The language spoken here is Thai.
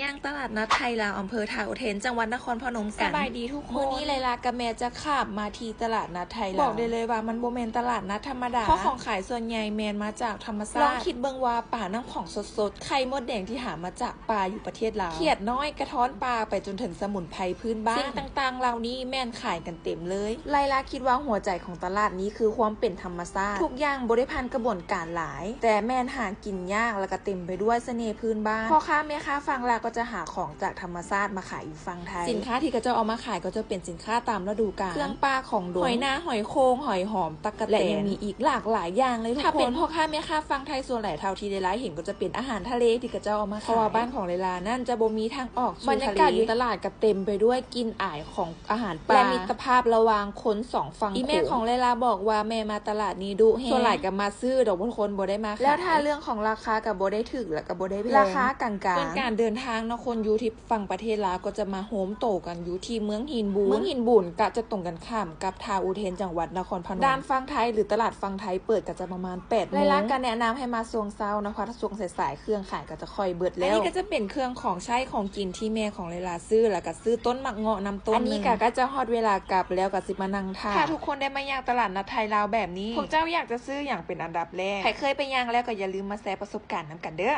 ย่างตลาดนัดไทยลาวอำเภอท่าอุเทนจังหวัดนครพนมกันสบายดีทุกคนมื้อนี้ไลลากับแม่จะขับมาที่ตลาดนัดไทยลาวบอกได้เลยว่ามันโบแมนตลาดนัดธรรมดาเพราะของขายส่วนใหญ่แมนมาจากธรรมชาติลองคิดเบิ่งว่าป่าน้ำของสดๆไข่มดแดงที่หามาจากป่าอยู่ประเทศลาวเขียดน้อยกระท้อนปลาไปจนถึงสมุนไพรพื้นบ้านสิ่งต่างๆเหล่านี้แม่นขายกันเต็มเลยไลลาคิดว่าหัวใจของตลาดนี้คือความเป็นธรรมชาติทุกอย่างบริพันธ์กระบวนการหลายแต่แม่นหากินยากแล้วก็เต็มไปด้วยเสน่ห์พื้นบ้านพ่อค้าแม่ค้าฝั่งลาวก็จะหาของจากธรรมชาติมาขายอยู่ฝั่งไทยสินค้าที่เขาจะเอามาขายก็จะเป็นสินค้าตามฤดูกาลเครื่องปลาของดงหอยนาหอยโคงหอยหอมตะกะแตนและยังมีอีกหลากหลายอย่างเลยทุกคนถ้าเป็นพ่อค้าแม่ค้าฝั่งไทยส่วนใหญ่เท่าที่ได้ไลฟ์เห็นก็จะเป็นอาหารทะเลที่เขาจะเอามาขายเพราะว่าบ้านของเลลานั่นจะบ่มีทางออกบรรยากาศอยู่ตลาดก็เต็มไปด้วยกลิ่นอายของอาหารปลาและมิตรภาพระหว่างคนสองฝั่งอีแม่ของเลลาบอกว่าแม่มาตลาดนี้ดุแฮงส่วนใหญ่ก็มาซื้อดอกบางคนบ่ได้มาขายแล้วถ้าเรื่องของราคาก็บ่ได้ถึกแล้วก็บ่ได้แพงราคากลางๆเป็นการเดินทางเนาะคนอยู่ที่ฝั่งประเทศลาวก็จะมาโฮมโตกันอยู่ที่เมืองหินบูนก็จะตรงกันข้ามกับท่าอุเทนจังหวัดนครพนมด้านฝั่งไทยหรือตลาดฝั่งไทยเปิดก็จะประมาณ8 โมงไลลาก็แนะนำให้มาช่วงเช้านะคะถ้าช่วงสายๆเครื่องขายก็จะค่อยเบิดแล้วอันนี้ก็จะเป็นเครื่องของใช้ของกินที่แม่ของไลลาซื้อแล้วก็ซื้อต้นมักเงาะน้ำต้นอันนี้ก็จะฮอดเวลากลับแล้วก็สิมานั่งทานถ้าทุกคนได้มาย่างตลาดนัดไทยลาวแบบนี้พวกเจ้าอยากจะซื้ออย่างเป็นอันดับแรกใครเคยไปย่างแล้วก็อย่าลืมมาแชร์ประสบการณ์นำกันเด้อ